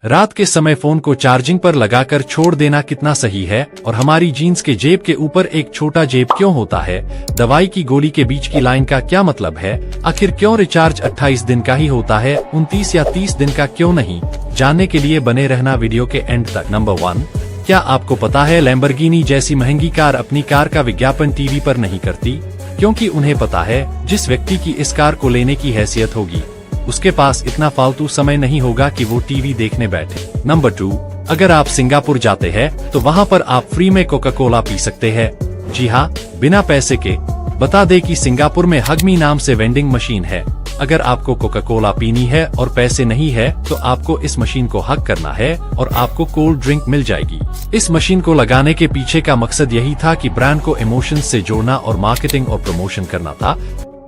रात के समय फोन को चार्जिंग पर लगाकर छोड़ देना कितना सही है, और हमारी जीन्स के जेब के ऊपर एक छोटा जेब क्यों होता है? दवाई की गोली के बीच की लाइन का क्या मतलब है? आखिर क्यों रिचार्ज 28 दिन का ही होता है, 29 या 30 दिन का क्यों नहीं? जानने के लिए बने रहना वीडियो के एंड तक। नंबर 1, क्या आपको पता है लैम्बोर्गिनी जैसी महंगी कार अपनी कार का विज्ञापन टीवी पर नहीं करती? क्योंकि उन्हें पता है जिस व्यक्ति की इस कार को लेने की हैसियत होगी उसके पास इतना फालतू समय नहीं होगा कि वो टीवी देखने बैठे। नंबर 2, अगर आप सिंगापुर जाते हैं तो वहाँ पर आप फ्री में कोका कोला पी सकते हैं। जी हाँ, बिना पैसे के। बता दें कि सिंगापुर में हगमी नाम से वेंडिंग मशीन है। अगर आपको कोका कोला पीनी है और पैसे नहीं है तो आपको इस मशीन को हक करना है और आपको कोल्ड ड्रिंक मिल जाएगी। इस मशीन को लगाने के पीछे का मकसद यही था कि ब्रांड को इमोशंस से जोड़ना और मार्केटिंग और प्रमोशन करना था।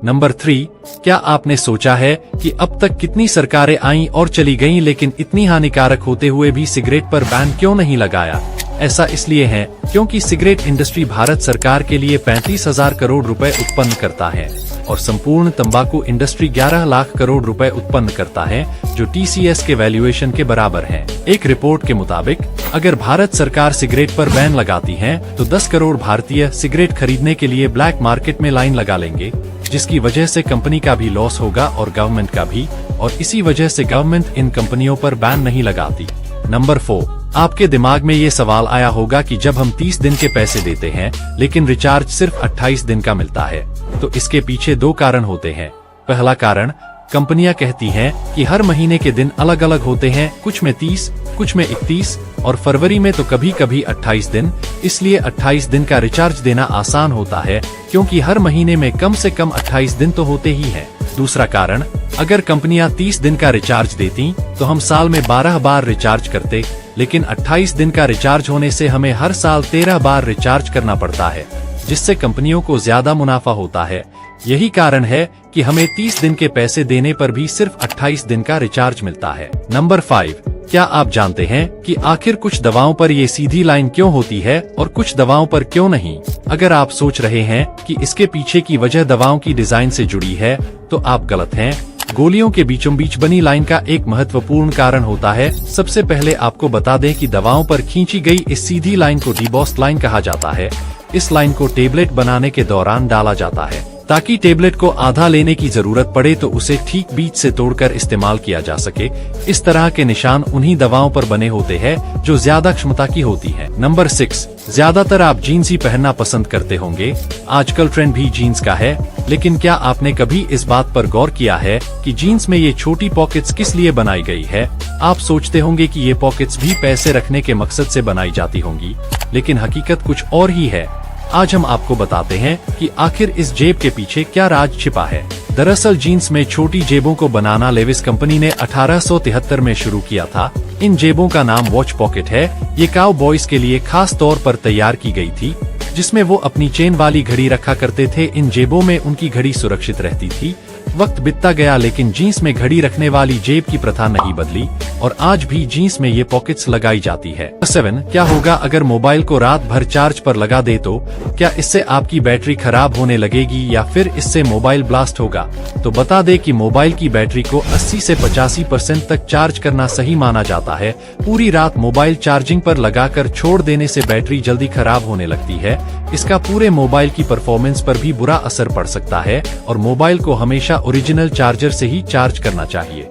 नंबर 3, क्या आपने सोचा है कि अब तक कितनी सरकारें आईं और चली गईं लेकिन इतनी हानिकारक होते हुए भी सिगरेट पर बैन क्यों नहीं लगाया? ऐसा इसलिए है क्योंकि सिगरेट इंडस्ट्री भारत सरकार के लिए 35,000 करोड़ रुपए उत्पन्न करता है और संपूर्ण तंबाकू इंडस्ट्री 11 लाख करोड़ रुपए उत्पन्न करता है, जो TCS के वैल्यूएशन के बराबर है। एक रिपोर्ट के मुताबिक अगर भारत सरकार सिगरेट पर बैन लगाती है तो 10 करोड़ भारतीय सिगरेट खरीदने के लिए ब्लैक मार्केट में लाइन लगा लेंगे, जिसकी वजह से कंपनी का भी लॉस होगा और गवर्नमेंट का भी, और इसी वजह से गवर्नमेंट इन कंपनियों पर बैन नहीं लगाती। नंबर 4, आपके दिमाग में ये सवाल आया होगा कि जब हम 30 दिन के पैसे देते हैं लेकिन रिचार्ज सिर्फ 28 दिन का मिलता है, तो इसके पीछे 2 कारण होते हैं। पहला कारण, कंपनियां कहती हैं कि हर महीने के दिन अलग अलग होते हैं, कुछ में 30, कुछ में 31 और फरवरी में तो कभी कभी 28 दिन, इसलिए 28 दिन का रिचार्ज देना आसान होता है क्योंकि हर महीने में कम से कम 28 दिन तो होते ही हैं। दूसरा कारण, अगर कंपनियां 30 दिन का रिचार्ज देती तो हम साल में 12 बार रिचार्ज करते, लेकिन 28 दिन का रिचार्ज होने से हमें हर साल 13 बार रिचार्ज करना पड़ता है, जिससे कंपनियों को ज्यादा मुनाफा होता है। यही कारण है कि हमें 30 दिन के पैसे देने पर भी सिर्फ 28 दिन का रिचार्ज मिलता है। नंबर 5, क्या आप जानते हैं कि आखिर कुछ दवाओं पर ये सीधी लाइन क्यों होती है और कुछ दवाओं पर क्यों नहीं? अगर आप सोच रहे हैं कि इसके पीछे की वजह दवाओं की डिजाइन से जुड़ी है तो आप गलत हैं। गोलियों के बीचों बीच बनी लाइन का एक महत्वपूर्ण कारण होता है। सबसे पहले आपको बता दें कि दवाओं पर खींची गई इस सीधी लाइन को डिबॉस्ड लाइन कहा जाता है। इस लाइन को टेबलेट बनाने के दौरान डाला जाता है ताकि टेबलेट को आधा लेने की जरूरत पड़े तो उसे ठीक बीच से तोड़कर इस्तेमाल किया जा सके। इस तरह के निशान उन्हीं दवाओं पर बने होते हैं जो ज्यादा क्षमता की होती हैं। नंबर 6, ज्यादातर आप जीन्स ही पहनना पसंद करते होंगे। आजकल ट्रेंड भी जीन्स का है, लेकिन क्या आपने कभी इस बात पर गौर किया है कि जीन्स में ये छोटी पॉकेट्स किस लिए बनाई गई है? आप सोचते होंगे कि ये पॉकेट्स भी पैसे रखने के मकसद से बनाई जाती होंगी, लेकिन हकीकत कुछ और ही है। आज हम आपको बताते हैं कि आखिर इस जेब के पीछे क्या राज छिपा है। दरअसल जीन्स में छोटी जेबों को बनाना लेविस कंपनी ने 1873 में शुरू किया था। इन जेबों का नाम वॉच पॉकेट है। ये काउ बॉयज के लिए खास तौर पर तैयार की गई थी, जिसमें वो अपनी चेन वाली घड़ी रखा करते थे। इन जेबों में उनकी घड़ी सुरक्षित रहती थी। वक्त बीतता गया लेकिन जीन्स में घड़ी रखने वाली जेब की प्रथा नहीं बदली और आज भी जीन्स में ये पॉकेट्स लगाई जाती है। 7, क्या होगा अगर मोबाइल को रात भर चार्ज पर लगा दे तो? क्या इससे आपकी बैटरी खराब होने लगेगी या फिर इससे मोबाइल ब्लास्ट होगा? तो बता दे कि मोबाइल की बैटरी को 80 से 85% तक चार्ज करना सही माना जाता है। पूरी रात मोबाइल चार्जिंग पर लगाकर छोड़ देने से बैटरी जल्दी खराब होने लगती है। इसका पूरे मोबाइल की परफॉर्मेंस पर भी बुरा असर पड़ सकता है और मोबाइल को हमेशा ओरिजिनल चार्जर से ही चार्ज करना चाहिए।